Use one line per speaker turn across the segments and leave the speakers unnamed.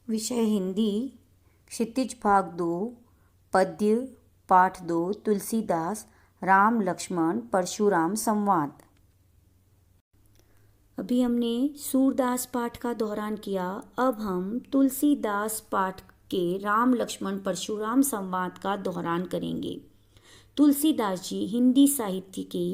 विषय हिंदी, क्षितिज भाग 2, पद्य पाठ 2, तुलसीदास, राम लक्ष्मण परशुराम संवाद। अभी हमने सूरदास पाठ का दोहरान किया। अब हम तुलसीदास पाठ के राम लक्ष्मण परशुराम संवाद का दोहरान करेंगे। तुलसीदास जी हिंदी साहित्य के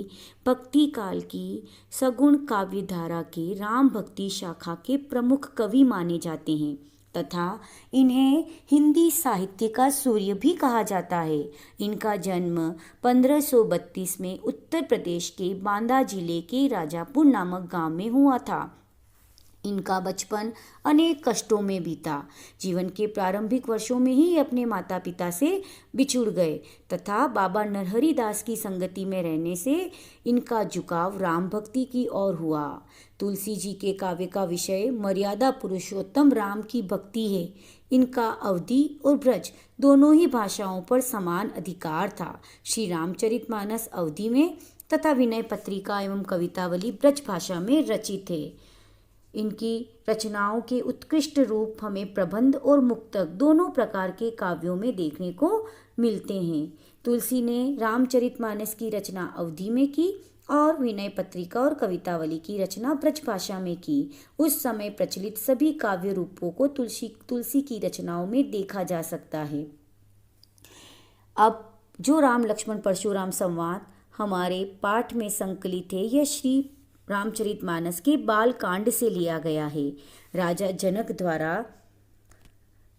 भक्ति काल की सगुण काव्य धारा के राम भक्ति शाखा के प्रमुख कवि माने जाते हैं तथा इन्हें हिंदी साहित्य का सूर्य भी कहा जाता है। इनका जन्म 1532 में उत्तर प्रदेश के बांदा जिले के राजापुर नामक गांव में हुआ था। इनका बचपन अनेक कष्टों में बीता। जीवन के प्रारंभिक वर्षों में ही अपने माता पिता से बिछुड़ गए तथा बाबा नरहरि दास की संगति में रहने से इनका झुकाव राम भक्ति की ओर हुआ। तुलसी जी के काव्य का विषय मर्यादा पुरुषोत्तम राम की भक्ति है। इनका अवधी और ब्रज दोनों ही भाषाओं पर समान अधिकार था। श्री रामचरितमानस अवधी में तथा विनय पत्रिका एवं कवितावली ब्रज भाषा में रचित है। इनकी रचनाओं के उत्कृष्ट रूप हमें प्रबंध और मुक्तक दोनों प्रकार के काव्यों में देखने को मिलते हैं। तुलसी ने रामचरितमानस की रचना अवधी में की और विनय पत्रिका और कवितावली की रचना ब्रज भाषा में की। उस समय प्रचलित सभी काव्य रूपों को तुलसी की रचनाओं में देखा जा सकता है। अब जो राम लक्ष्मण परशुराम संवाद हमारे पाठ में संकलित है, यह श्री रामचरितमानस के बाल कांड से लिया गया है। राजा जनक द्वारा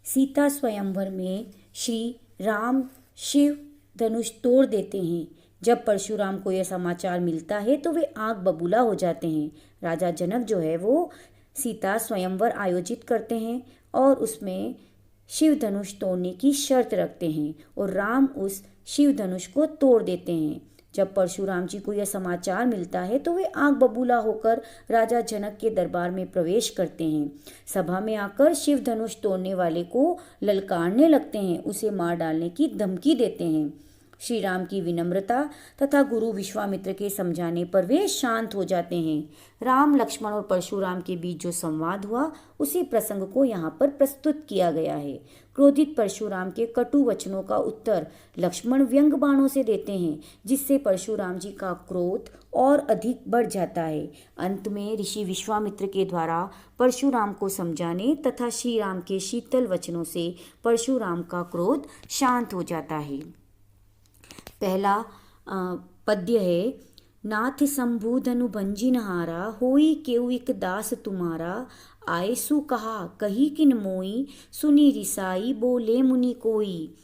सीता स्वयंवर में श्री राम शिव धनुष तोड़ देते हैं। जब परशुराम को यह समाचार मिलता है तो वे आग बबूला हो जाते हैं। राजा जनक जो है वो सीता स्वयंवर आयोजित करते हैं और उसमें शिव धनुष तोड़ने की शर्त रखते हैं और राम उस शिव धनुष को तोड़ देते हैं। जब परशुराम जी को यह समाचार मिलता है तो वे आग बबूला होकर राजा जनक के दरबार में प्रवेश करते हैं। सभा में आकर शिव धनुष तोड़ने वाले को ललकारने लगते हैं, उसे मार डालने की धमकी देते हैं। श्री राम की विनम्रता तथा गुरु विश्वामित्र के समझाने पर वे शांत हो जाते हैं। राम लक्ष्मण और परशुराम के बीच जो संवाद हुआ उसी प्रसंग को यहाँ पर प्रस्तुत किया गया है। क्रोधित परशुराम के कटु वचनों का उत्तर लक्ष्मण व्यंग बाणों से देते हैं, जिससे परशुराम जी का क्रोध और अधिक बढ़ जाता है। अंत में ऋषि विश्वामित्र के द्वारा परशुराम को समझाने तथा श्री राम के शीतल वचनों से परशुराम का क्रोध शांत हो जाता है। पहला पद्य है, नाथ शंभु धनु भंजिनहारा, होई केउ इक दास तुम्हारा, आयसु कहा कही किन मोई, सुनी रिसाई बोले मुनि कोई।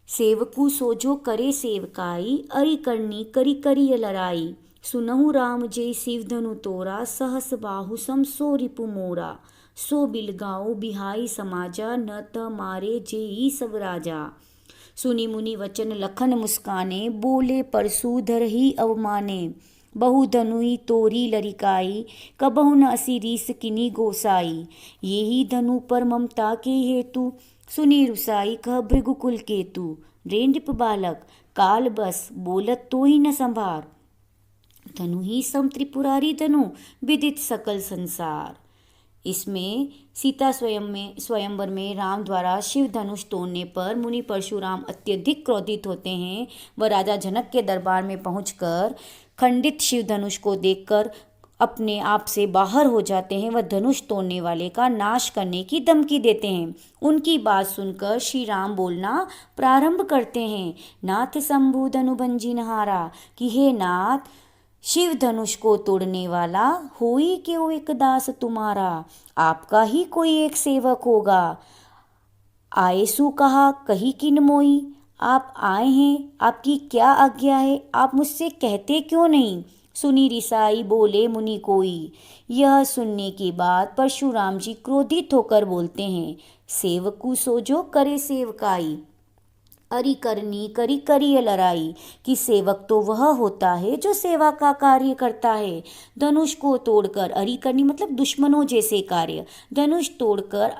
सेवकु सोजो करे सेवकाई, अरि करनी करी करी लड़ाई, सुनहु राम जय शिव धनु तोरा, सहस बाहु सम सो रिपु मोरा, सो बिलगाओ बिहाई समाजा, न त मारे जेई सब राजा। सुनी मुनि वचन लखन मुस्काने, बोले परशु धर ही अवमाने, बहु धनुई तोरी लरिकाई, कबहु न असी रीस किनी गोसाई, यही धनु पर ममता के हेतु, सुनी रुसाई कह भृगुकुल केतु, रेंद्रप बालक काल बस बोलत तो ही न संभार, धनु ही सम त्रिपुरारी धनु विदित सकल संसार। इसमें सीता स्वयंवर में राम द्वारा शिव धनुष तोड़ने पर मुनि परशुराम अत्यधिक क्रोधित होते हैं। वह राजा जनक के दरबार में पहुंचकर खंडित शिव धनुष को देखकर अपने आप से बाहर हो जाते हैं। वह धनुष तोड़ने वाले का नाश करने की धमकी देते हैं। उनकी बात सुनकर श्री राम बोलना प्रारंभ करते हैं, नाथ शंभु धनु भंजिनहारा, कि हे नाथ, शिव धनुष को तोड़ने वाला होई क्यों एक दास तुम्हारा, आपका ही कोई एक सेवक होगा। आयसु कहा कही किन मोई, आप आए हैं, आपकी क्या आज्ञा है, आप मुझसे कहते क्यों नहीं। सुनी रिसाई बोले मुनि कोई। यह सुनने के बाद परशुराम जी क्रोधित होकर बोलते हैं, सेवकु सोजो करे सेवकाई, अरि करनी करी करी लड़ाई, कि सेवक तो वह होता है जो सेवा का कार्य करता है। धनुष को तोड़कर, अरि करनी मतलब दुश्मनों जैसे कार्य, धनुष तोड़कर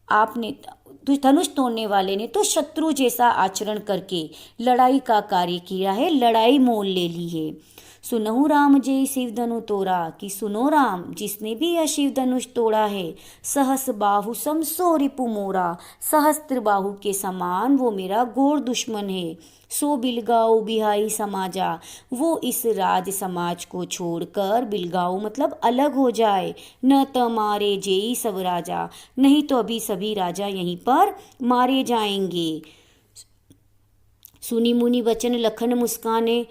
आपने धनुष तोड़ने वाले ने तो शत्रु जैसा आचरण करके लड़ाई का कार्य किया है, लड़ाई मोल ले ली है। सुनहु राम जय शिव धनु तोड़ा, कि सुनो राम जिसने भी यह शिव धनुष तोड़ा है, सहस बाहु समसो रिपु मोरा, सहस्त्र बाहु के समान वो मेरा घोर दुश्मन है। सो बिलगाओ बिहाई समाजा, वो इस राज समाज को छोड़कर, बिलगाओ मतलब अलग हो जाए, न त मारे जेई सब राजा, नहीं तो अभी सभी राजा यहीं पर मारे जाएंगे। सुनी मुनि वचन लखन मुस्काने,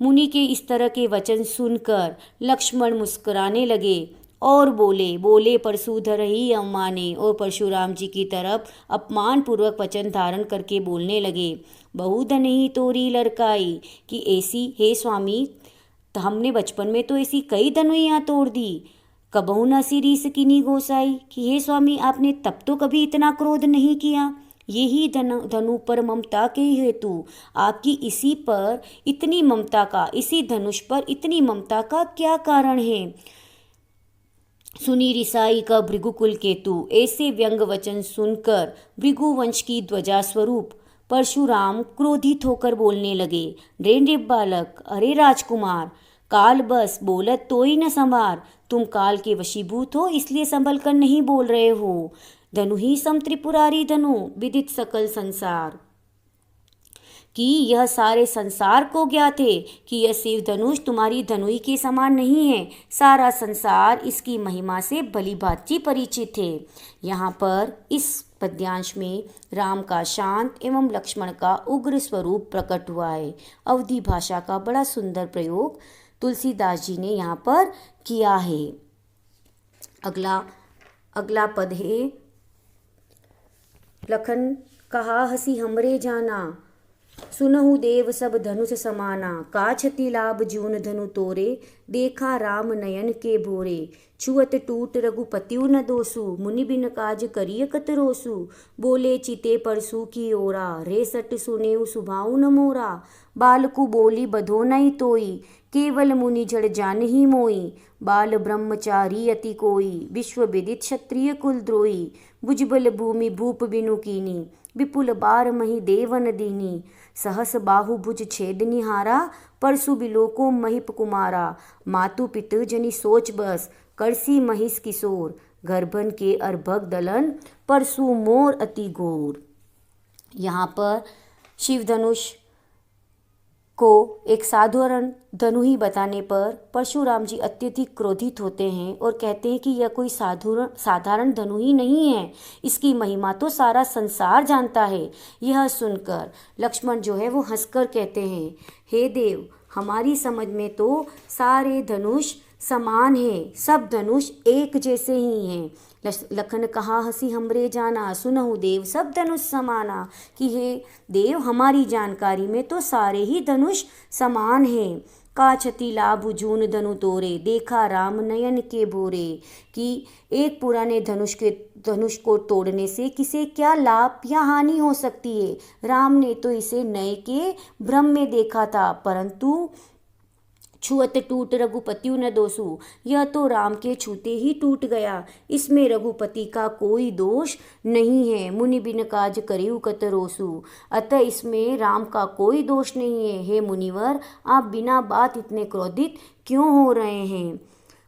मुनि के इस तरह के वचन सुनकर लक्ष्मण मुस्कुराने लगे और बोले परशुधर ही अवमाने, और परशुराम जी की तरफ अपमान पूर्वक वचन धारण करके बोलने लगे। बहुधन ही तोरी लड़काई, कि ऐसी हे स्वामी, तो हमने बचपन में तो ऐसी कई धनुइयाँ तोड़ दी। कबहू न सी रीस किनी गोसाई, कि हे स्वामी आपने तब तो कभी इतना क्रोध नहीं किया। यही धनु पर ममता के हेतु आपकी इसी पर इतनी ममता का, इसी धनुष पर इतनी ममता का क्या कारण है। सुनी रिसाई का भृगुकुल केतु, ऐसे व्यंग वचन सुनकर भृगुवंश की ध्वजा स्वरूप परशुराम क्रोधित होकर बोलने लगे। रे बालक, अरे राजकुमार, काल बस बोलत तो ही न संभार, तुम काल के वशीभूत हो इसलिए संभल कर नहीं बोल रहे हो। धनु ही सम त्रिपुरारी धनु, विदित सकल संसार, कि यह सारे संसार को ज्ञात है कि यह शिव धनुष तुम्हारी धनुई के समान नहीं है। सारा संसार इसकी महिमा से भली भांति परिचित है। यहाँ पर इस पद्यांश में राम का शांत एवं लक्ष्मण का उग्र स्वरूप प्रकट हुआ है। अवधी भाषा का बड़ा सुंदर प्रयोग तुलसीदास जी ने यहाँ पर किया है। अगला पद है, लखन कहा हसी हमरे जाना, सुनहु देव सब धनुष समाना, का क्षति लाभ जून धनु तोरे, देखा राम नयन के भोरे, छुअत टूट रघुपतियु न दोसु, मुनि बिन काज करिय कत रोसु, बोले चिते परसु की ओरा, रे सट सुनेउ सुभाउ न मोरा, बालकु बोली बधो नहीं तोई, केवल मुनि जड़ जान ही मोई, बाल ब्रह्मचारी अति कोई, विश्व विदित क्षत्रिय कुल द्रोही, भुजबल भूमि भूप बिनु कीनी, विपुल बार मही देवन दीनी, सहस बाहु भुज छेद निहारा, परसु बिलोको महिप कुमारा, मातु पितु जनि सोच बस, करसी महिष किशोर, गर्भन के अर्भक दलन, परसु मोर अति घोर। यहाँ पर शिव धनुष को एक साधारण धनु ही बताने पर परशुराम जी अत्यधिक क्रोधित होते हैं और कहते हैं कि यह कोई साधारण धनु ही नहीं है, इसकी महिमा तो सारा संसार जानता है। यह सुनकर लक्ष्मण जो है वो हंसकर कहते हैं, हे देव, हमारी समझ में तो सारे धनुष समान है, सब धनुष एक जैसे ही हैं। लखन कहा हसी हमरे जाना, सुनहु देव सब धनुष समाना, कि हे देव, हमारी जानकारी में तो सारे ही धनुष समान हैं। का क्षति लाभ जून धनु तोरे, देखा राम नयन के भोरे, कि एक पुराने धनुष को तोड़ने से किसे क्या लाभ या हानि हो सकती है। राम ने तो इसे नए के भ्रम में देखा था, परंतु छुअत टूट रघुपतियु न दोषु, यह तो राम के छूते ही टूट गया, इसमें रघुपति का कोई दोष नहीं है। मुनि बिन काज करियु कत रोसु, अतः इसमें राम का कोई दोष नहीं है। हे मुनिवर, आप बिना बात इतने क्रोधित क्यों हो रहे हैं।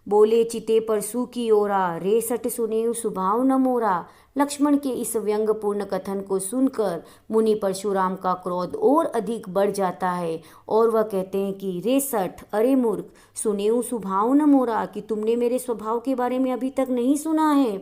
बोले चिते परसु की ओरा, रे सट सुनेउ सुभाव न मोरा। लक्ष्मण के इस व्यंग्यपूर्ण कथन को सुनकर मुनि परशुराम का क्रोध और अधिक बढ़ जाता है और वह कहते हैं कि रे सठ, अरे मूर्ख, सुनेउ सुभाव न मोरा, कि तुमने मेरे स्वभाव के बारे में अभी तक नहीं सुना है।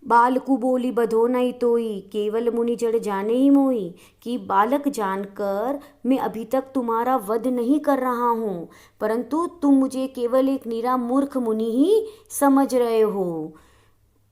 बालकु बोली बधो नहीं तोई, केवल मुनि जड़ जाने ही मोई, कि बालक जानकर मैं अभी तक तुम्हारा वध नहीं कर रहा हूँ, परंतु तुम मुझे केवल एक निरा मूर्ख मुनि ही समझ रहे हो।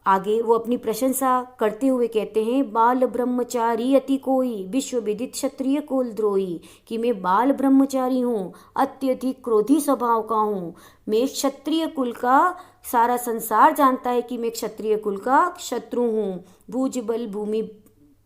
आगे वो अपनी प्रशंसा करते हुए कहते हैं, बाल ब्रह्मचारी अति कोई, विश्व विदित क्षत्रिय कुल द्रोही, कि मैं बाल ब्रह्मचारी हूँ, अत्यधिक क्रोधी स्वभाव का हूँ। मैं क्षत्रिय कुल का, सारा संसार जानता है कि मैं क्षत्रिय कुल का शत्रु हूँ। भुज बल भूमि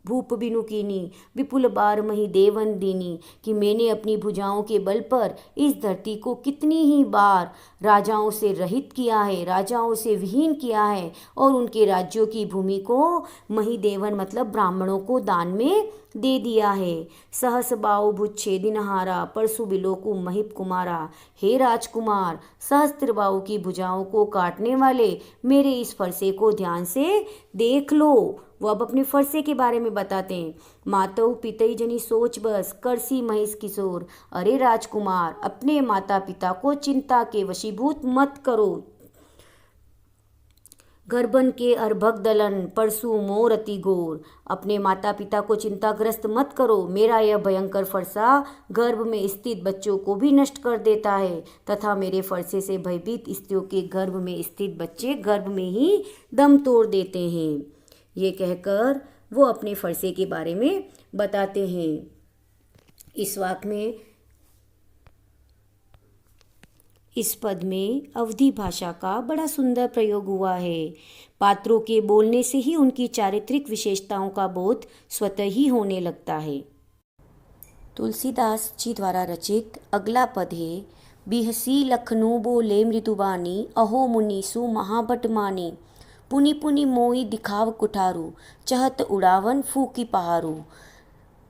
भूप बिनुकीनी विपुल बार मही देवन दीनी, कि मैंने अपनी भुजाओं के बल पर इस धरती को कितनी ही बार राजाओं से रहित किया है, राजाओं से विहीन किया है और उनके राज्यों की भूमि को महिदेवन मतलब ब्राह्मणों को दान में दे दिया है। सहस बाहु भुच्छेदिनहारा परशु बिलोकु महिप कुमारा, हे राजकुमार सहस्त्र बाहु की भुजाओं को काटने वाले मेरे इस फरसे को ध्यान से देख लो। वो अब अपने फरसे के बारे में बताते हैं। मातऊ पितई जनी सोच बस करसी महिष किशोर, अरे राजकुमार अपने माता पिता को चिंता के वशीभूत मत करो। गर्भन के अर्भक दलन परसु मोर अति गोर, अपने माता पिता को चिंताग्रस्त मत करो, मेरा यह भयंकर फरसा गर्भ में स्थित बच्चों को भी नष्ट कर देता है तथा मेरे फरसे से भयभीत स्त्रियों के गर्भ में स्थित बच्चे गर्भ में ही दम तोड़ देते हैं। ये कहकर वो अपने फरसे के बारे में बताते हैं। इस वाक्य में इस पद में अवधी भाषा का बड़ा सुंदर प्रयोग हुआ है। पात्रों के बोलने से ही उनकी चारित्रिक विशेषताओं का बोध स्वतः ही होने लगता है। तुलसीदास जी द्वारा रचित अगला पद है, बिहसी लखनऊ बोले मृदुबानी, अहो मुनीसु महाभट मानी, पुनि पुनि मोई दिखाव कुठारू, चहत उड़ावन फूकी पहारू।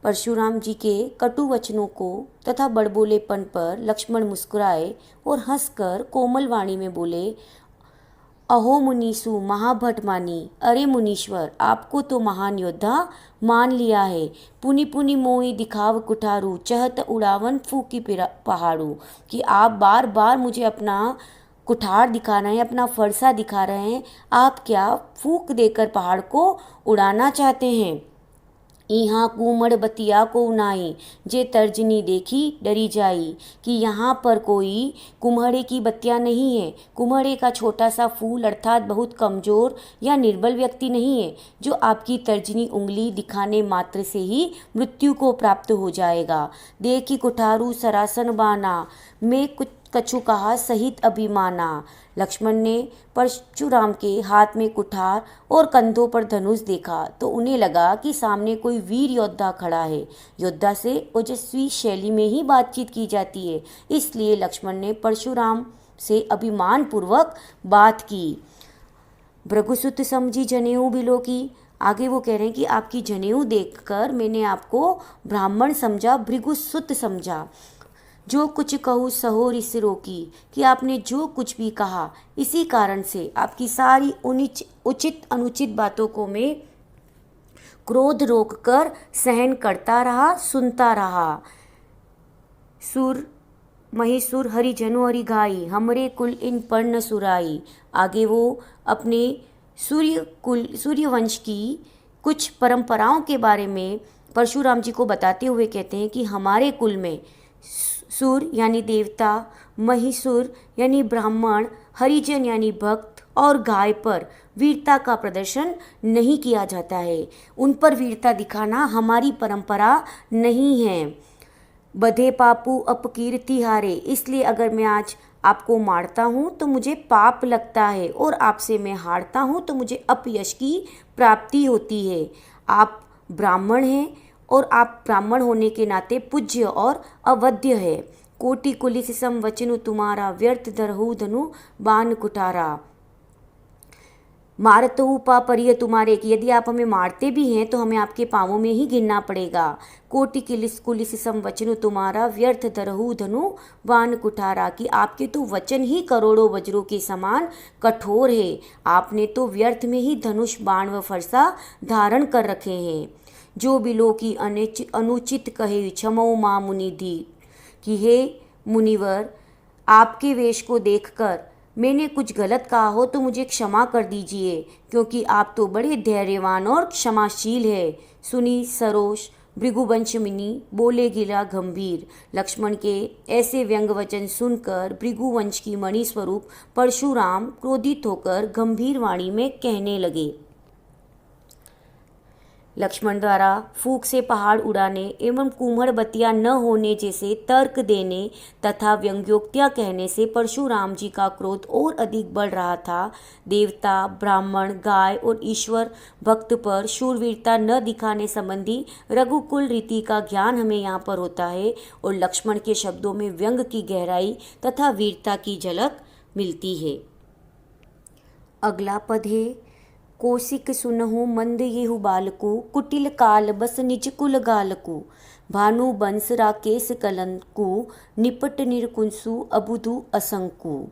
परशुराम जी के कटु वचनों को तथा बड़बोलेपन पर लक्ष्मण मुस्कुराए और हंसकर कोमल वाणी में बोले, अहो मुनीसु महाभट मानी, अरे मुनीश्वर आपको तो महान योद्धा मान लिया है। पुनि पुनि मोई दिखाव कुठारू, चहत उड़ावन फूकी पहाड़ू, कि आप बार बार मुझे अपना कुठार दिखा रहे हैं, अपना फरसा दिखा रहे हैं, आप क्या फूक देकर पहाड़ को उड़ाना चाहते हैं। यहाँ कुमड़ बतिया को उनाई, जे तर्जनी देखी डरी जाई, कि यहाँ पर कोई कुम्हड़े की बत्तियाँ नहीं है। कुम्हड़े का छोटा सा फूल अर्थात बहुत कमज़ोर या निर्बल व्यक्ति नहीं है जो आपकी तर्जनी उंगली दिखाने मात्र से ही मृत्यु को प्राप्त हो जाएगा। देखी कुठारू सरासन बाना, मैं कुछ कछु कहा सहित अभिमाना। लक्ष्मण ने परशुराम के हाथ में कुठार और कंधों पर धनुष देखा तो उन्हें लगा कि सामने कोई वीर योद्धा खड़ा है। योद्धा से ओजस्वी शैली में ही बातचीत की जाती है, इसलिए लक्ष्मण ने परशुराम से अभिमान पूर्वक बात की। भृगुसुत समझी जनेऊ बिलो की, आगे वो कह रहे हैं कि आपकी जनेऊ देखकर मैंने आपको ब्राह्मण समझा, भृगुसुत समझा। जो कुछ कहूँ सहो रिस रोकी, कि आपने जो कुछ भी कहा इसी कारण से आपकी सारी उचित अनुचित बातों को मैं क्रोध रोककर सहन करता रहा, सुनता रहा। सुर महिसुर हरिजनु हरि घाई, हमरे कुल इन पर न सुराई। आगे वो अपने सूर्यवंश की कुछ परंपराओं के बारे में परशुराम जी को बताते हुए कहते हैं कि हमारे कुल में सूर यानी देवता, महिसुर यानी ब्राह्मण, हरिजन यानी भक्त और गाय पर वीरता का प्रदर्शन नहीं किया जाता है। उन पर वीरता दिखाना हमारी परंपरा नहीं है। बधे पापू अपकीर्ति हारे, इसलिए अगर मैं आज आपको मारता हूँ तो मुझे पाप लगता है और आपसे मैं हारता हूँ तो मुझे अपयश की प्राप्ति होती है। आप ब्राह्मण हैं और आप ब्राह्मण होने के नाते पूज्य और अवध्य है। कोटि कुलिस सम वचनु तुम्हारा, व्यर्थ धरहु धनु बाण कुठारा। मारतहु पापरिय तुम्हारे, कि यदि आप हमें मारते भी हैं तो हमें आपके पाँवों में ही गिरना पड़ेगा। कोटि कुलिस सम वचनु तुम्हारा, व्यर्थ धरहु धनु बाण कुठारा, कि आपके तो वचन ही करोड़ों वज्रों के समान कठोर है। आपने तो व्यर्थ में ही धनुष बाण व फरसा धारण कर रखे हैं। जो बिलो की अनुचित कहे क्षमो माँ मुनिधि, कि हे मुनिवर आपके वेश को देखकर मैंने कुछ गलत कहा हो तो मुझे क्षमा कर दीजिए, क्योंकि आप तो बड़े धैर्यवान और क्षमाशील है। सुनी सरोष भृगुवंशमिनी बोले गिला गंभीर। लक्ष्मण के ऐसे व्यंग वचन सुनकर भृगुवंश की मणि स्वरूप परशुराम क्रोधित होकर गंभीर वाणी में कहने लगे, लक्ष्मण द्वारा फूंक से पहाड़ उड़ाने एवं कुम्हड़ बतिया न होने जैसे तर्क देने तथा व्यंग्योक्तियाँ कहने से परशुराम जी का क्रोध और अधिक बढ़ रहा था। देवता, ब्राह्मण, गाय और ईश्वर भक्त पर शूरवीरता न दिखाने संबंधी रघुकुल रीति का ज्ञान हमें यहाँ पर होता है और लक्ष्मण के शब्दों में व्यंग की गहराई तथा वीरता की झलक मिलती है। अगला पद है, कौशिक सुनहु मंद येहु बालकु, कुटिल काल बस निज कुल गालकु, भानु बंस राकेश कलंकु, निपट निरकुंसु अबुधु असंकु।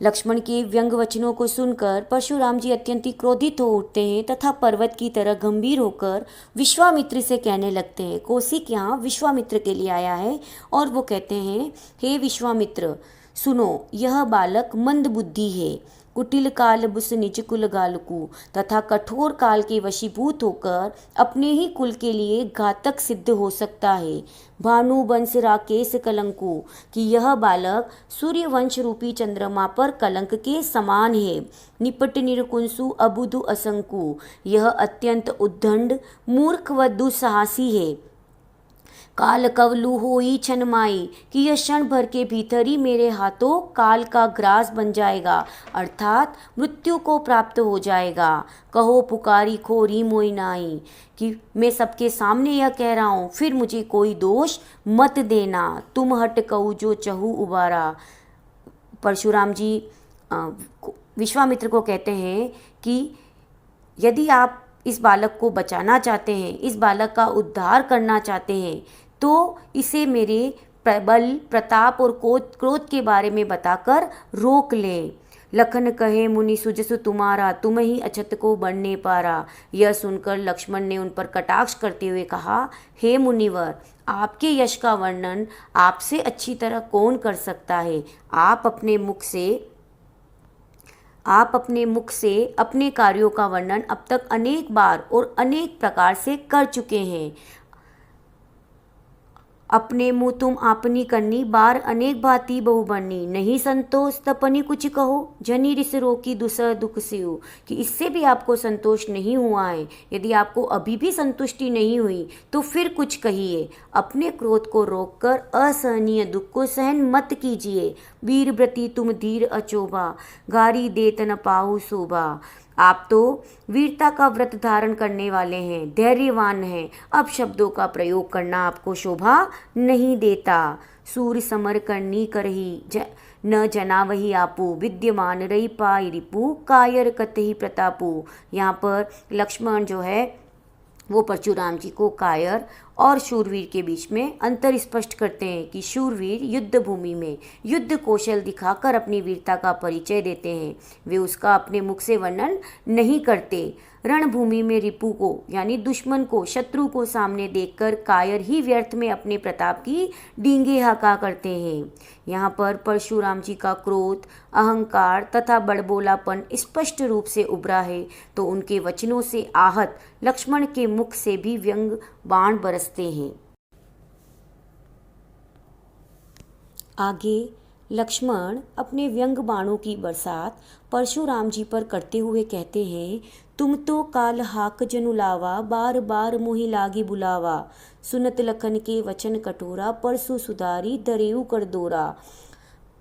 लक्ष्मण के व्यंग वचनों को सुनकर परशुराम जी अत्यंत क्रोधित हो उठते हैं तथा पर्वत की तरह गंभीर होकर विश्वामित्र से कहने लगते हैं। कौशिक यहाँ विश्वामित्र के लिए आया है और वो कहते हैं, हे विश्वामित्र सुनो, यह बालक मंद बुद्धि है, कुटिल काल बुस निज कुल गालकू, तथा कठोर काल के वशीभूत होकर अपने ही कुल के लिए घातक सिद्ध हो सकता है। भानु वंश राकेश कलंकु, कि यह बालक सूर्यवंश रूपी चंद्रमा पर कलंक के समान है। निपट निरकुंसु अबुधु असंकु, यह अत्यंत उद्दंड, मूर्ख व दुस्साहसी है। काल कवलु होई छन माई, कि यह क्षण भर के भीतर ही मेरे हाथों काल का ग्रास बन जाएगा, अर्थात मृत्यु को प्राप्त हो जाएगा। कहो पुकारी खोरी मोई नाई, कि मैं सबके सामने यह कह रहा हूँ, फिर मुझे कोई दोष मत देना। तुम हट कहू जो चहु उबारा। परशुराम जी विश्वामित्र को कहते हैं कि यदि आप इस बालक को बचाना चाहते हैं, इस बालक का उद्धार करना चाहते हैं, तो इसे मेरे बल, प्रताप और क्रोध के बारे में बताकर रोक लें। लखन कहे मुनि सुजसु तुम्हारा, तुम ही अछत को बढ़ने पारा। यह सुनकर लक्ष्मण ने उन पर कटाक्ष करते हुए कहा, हे मुनिवर, आपके यश का वर्णन आपसे अच्छी तरह कौन कर सकता है। आप अपने मुख से अपने कार्यों का वर्णन अब तक अनेक बार और अनेक प्रकार से कर चुके हैं। अपने मुँह तुम आपनी करनी, बार अनेक भांति बहु बननी। नहीं संतोष तपनी कुछ कहो, जनी रिस रोकी दुसह दुख सियो, कि इससे भी आपको संतोष नहीं हुआ है। यदि आपको अभी भी संतुष्टि नहीं हुई तो फिर कुछ कहिए। अपने क्रोध को रोककर असहनीय दुख को सहन मत कीजिए। वीर व्रती तुम धीर अचोभा, गारी देत न पाहु शोभा। आप तो वीरता का व्रत धारण करने वाले हैं, धैर्यवान हैं, अब शब्दों का प्रयोग करना आपको शोभा नहीं देता। सूर समर करनी करही न जना वही आपू, विद्यमान रही पाई रिपु, कायर कतही प्रतापू। यहाँ पर लक्ष्मण जो है वो परशुराम जी को कायर और शूरवीर के बीच में अंतर स्पष्ट करते हैं कि शूरवीर युद्ध भूमि में युद्ध कौशल दिखाकर अपनी वीरता का परिचय देते हैं, वे उसका अपने मुख से वर्णन नहीं करते। रणभूमि में रिपु को यानी दुश्मन को, शत्रु को सामने देखकर कायर ही व्यर्थ में अपने प्रताप की डींगे हाका करते हैं। यहाँ पर परशुराम जी का क्रोध, अहंकार तथा बड़बोलापन स्पष्ट रूप से उभरा है, तो उनके वचनों से आहत लक्ष्मण के मुख से भी व्यंग बाण बरसते हैं। आगे लक्ष्मण अपने व्यंग बाणों की बरसात परशुराम जी पर करते हुए कहते हैं, तुम तो काल हाक जनुलावा, बार बार मोहि लागी बुलावा। सुनत लखन के वचन कटोरा, परसु सुधारी दरेऊ कर दोरा।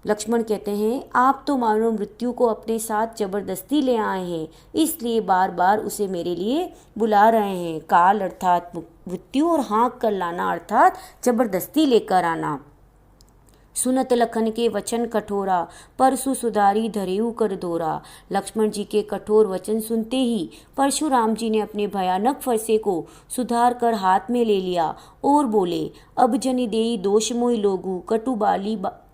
लक्ष्मण कहते हैं, आप तो मानो मृत्यु को अपने साथ जबरदस्ती ले आए हैं, इसलिए बार बार उसे मेरे लिए बुला रहे हैं। काल अर्थात मृत्यु और हाँक कर लाना अर्थात जबरदस्ती लेकर आना। सुनत लखन के वचन कठोरा, परसु सुधारी धरेऊ कर दोरा। लक्ष्मण जी के कठोर वचन सुनते ही परशुराम जी ने अपने भयानक फरसे को सुधार कर हाथ में ले लिया और बोले, अब जनि देई दोष मोहि लोगु,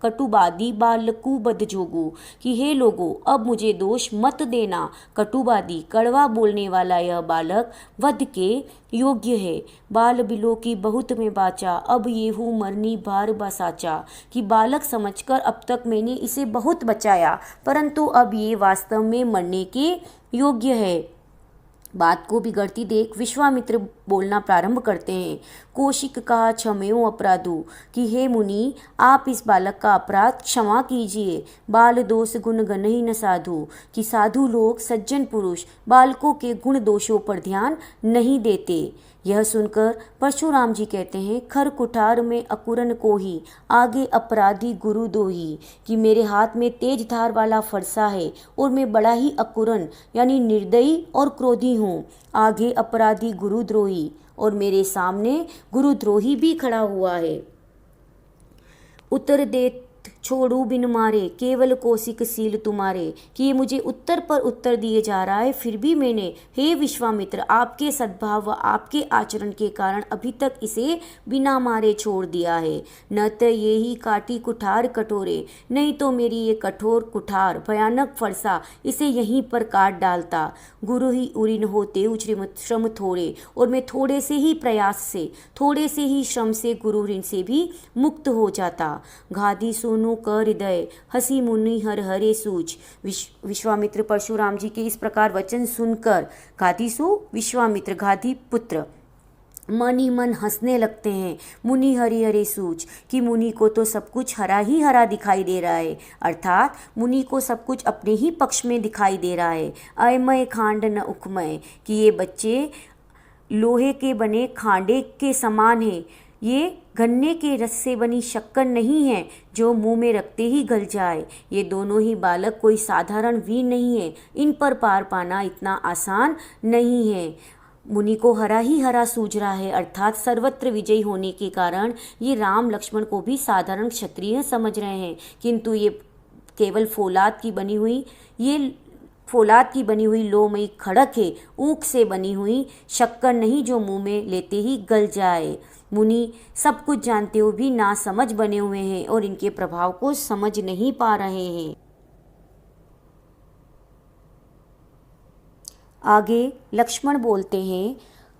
कटुबादी बालकु बद जोगु, कि हे लोगो, अब मुझे दोष मत देना। कटुबादी कड़वा बोलने वाला यह बालक वध के योग्य है। बाल बिलो की बहुत में बाचा, अब ये हूँ मरनी भार बसाचा, कि बालक समझकर अब तक मैंने इसे बहुत बचाया, परंतु अब ये वास्तव में मरने के योग्य है। बात को बिगड़ती देख विश्वामित्र बोलना प्रारंभ करते हैं। कौशिक कहा, क्षमेयो अपराधु, कि हे मुनि, आप इस बालक का अपराध क्षमा कीजिए। बाल दोष गुण गण ही न साधु, कि साधु लोग सज्जन पुरुष बालकों के गुण दोषों पर ध्यान नहीं देते। यह सुनकर परशुराम जी कहते हैं, खर कुठार में अकुरन को ही, आगे अपराधी गुरु दोही, कि मेरे हाथ में तेज धार वाला फरसा है और मैं बड़ा ही अकुरन यानी निर्दयी और क्रोधी हूँ। आगे अपराधी गुरुद्रोही और मेरे सामने गुरुद्रोही भी खड़ा हुआ है। उत्तर दे छोड़ू बिन मारे, केवल कौशिक सील तुम्हारे, कि ये मुझे उत्तर पर उत्तर दिए जा रहा है, फिर भी मैंने, हे विश्वामित्र, आपके सद्भाव व आपके आचरण के कारण अभी तक इसे बिना मारे छोड़ दिया है। न तो ये ही काटी कुठार कठोरे, नहीं तो मेरी ये कठोर कुठार भयानक फरसा इसे यहीं पर काट डालता। गुरु ही उरिन होते श्रम थोड़े, और मैं थोड़े से ही प्रयास से, थोड़े से ही श्रम से गुरु ऋण से भी मुक्त हो जाता। घाधी सोनू क हृदय, हसी मुनि हर हरे सूच। विश्वामित्र परशुराम जी के इस प्रकार वचन सुनकर घाधीसु विश्वामित्र घाधी पुत्र मन ही मन हंसने लगते हैं। मुनि हरि हरे सूच, कि मुनि को तो सब कुछ हरा ही हरा दिखाई दे रहा है, अर्थात मुनि को सब कुछ अपने ही पक्ष में दिखाई दे रहा है। अयमय खांड न उखमय, कि ये बच्चे लोहे के बने खांडे के समान है, ये गन्ने के रस से बनी शक्कर नहीं है जो मुंह में रखते ही गल जाए। ये दोनों ही बालक कोई साधारण वीर नहीं है, इन पर पार पाना इतना आसान नहीं है। मुनि को हरा ही हरा सूझ रहा है, अर्थात सर्वत्र विजयी होने के कारण ये राम लक्ष्मण को भी साधारण क्षत्रिय समझ रहे हैं, किंतु ये केवल फौलाद की बनी हुई लोमयी खड़क है, ऊख से बनी हुई शक्कर नहीं जो मुंह में लेते ही गल जाए। मुनि सब कुछ जानते हुए भी ना समझ बने हुए हैं और इनके प्रभाव को समझ नहीं पा रहे हैं। आगे लक्ष्मण बोलते हैं,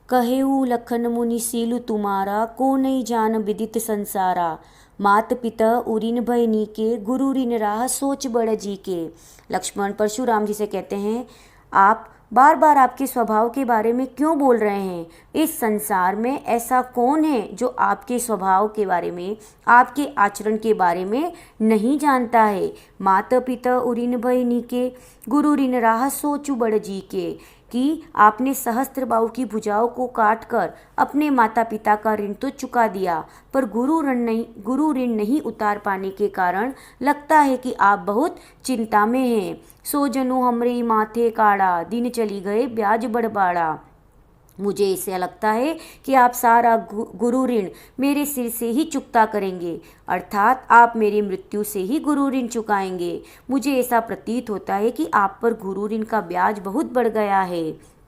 कहेऊ लखन मुनि सीलु तुम्हारा, को नहीं जान विदित संसारा। मात पिता उरिन भय नीके, गुरु ऋण राह सोच बड़ जी के। लक्ष्मण परशुराम जी से कहते हैं, आप बार बार आपके स्वभाव के बारे में क्यों बोल रहे हैं? इस संसार में ऐसा कौन है जो आपके स्वभाव के बारे में, आपके आचरण के बारे में नहीं जानता है। माता पिता उरिन भय नीके, गुरु ऋण राह सोचु बड़ जी के, कि आपने सहस्त्र बाहु की भुजाओं को काट कर अपने माता पिता का ऋण तो चुका दिया, पर गुरु ऋण नहीं उतार पाने के कारण लगता है कि आप बहुत चिंता में हैं। सो जनो हमरे माथे काड़ा, दिन चली गए ब्याज बड़बाड़ा। मुझे ऐसा लगता है कि आप सारा गुरु ऋण मेरे सिर से ही चुकता करेंगे, अर्थात आप मेरी मृत्यु से ही गुरु ऋण चुकाएंगे। मुझे ऐसा प्रतीत होता है कि आप पर गुरु ऋण का ब्याज बहुत बढ़ गया है।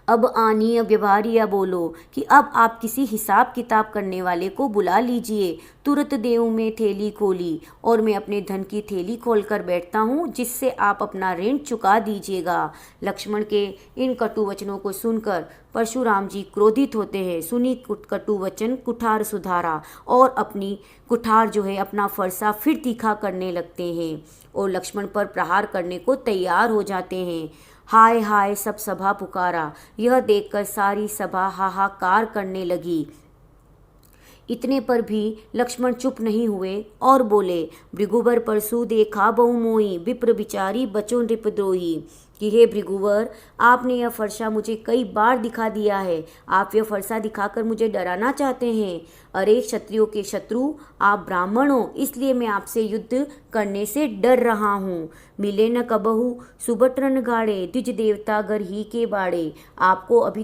अब आनीय व्यवहारिया बोलो, कि अब आप किसी हिसाब किताब करने वाले को बुला लीजिए। तुरंत देव में थैली खोली और मैं अपने धन की थैली खोलकर बैठता हूँ, जिससे आप अपना ऋण चुका दीजिएगा। लक्ष्मण के इन कटु वचनों को सुनकर परशुराम जी क्रोधित होते हैं। सुनी कटु वचन कुठार सुधारा और अपनी कुठार जो है अपना फरसा फिर तीखा करने लगते हैं और लक्ष्मण पर प्रहार करने को तैयार हो जाते हैं। हाय हाय सब सभा पुकारा, यह देखकर सारी सभा हाहाकार करने लगी। इतने पर भी लक्ष्मण चुप नहीं हुए और बोले, भृगुवर परसु देखा बहु मोही, विप्र विचारी बचो नृपद्रोही, कि हे भृगुवर, आपने यह फरसा मुझे कई बार दिखा दिया है। आप यह फरसा दिखाकर मुझे डराना चाहते हैं। अरे क्षत्रियों के शत्रु, आप ब्राह्मण हो, इसलिए मैं आपसे युद्ध करने से डर रहा हूँ। मिले न कबहू सुबट रन गाड़े, द्विज देवता गर ही के बाड़े। आपका अभी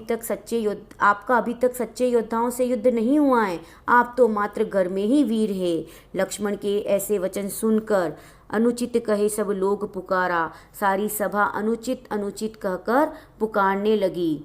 तक सच्चे योद्धाओं से युद्ध नहीं हुआ है, आप तो मात्र घर में ही वीर है। लक्ष्मण के ऐसे वचन सुनकर अनुचित कहे सब लोग पुकारा, सारी सभा अनुचित अनुचित कहकर पुकारने लगी।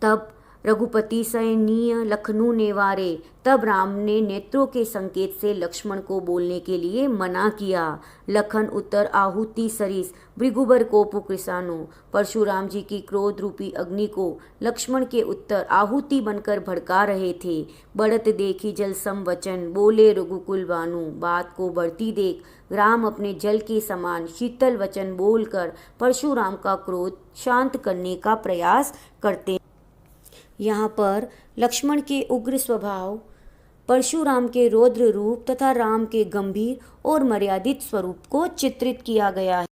तब रघुपति सैन्य लखनऊ ने वारे। तब राम ने नेत्रों के संकेत से लक्ष्मण को बोलने के लिए मना किया। लखन उत्तर आहुति सरिस भृगुबर को पुकृसानो। परशुराम जी की क्रोध रूपी अग्नि को लक्ष्मण के उत्तर आहुति बनकर भड़का रहे थे। बढ़त देखी जल सम वचन बोले रघुकुल बानु। बात को बढ़ती देख राम अपने जल के समान शीतल वचन बोलकर परशुराम का क्रोध शांत करने का प्रयास करते। यहाँ पर लक्ष्मण के उग्र स्वभाव, परशुराम के रौद्र रूप तथा राम के गंभीर और मर्यादित स्वरूप को चित्रित किया गया है।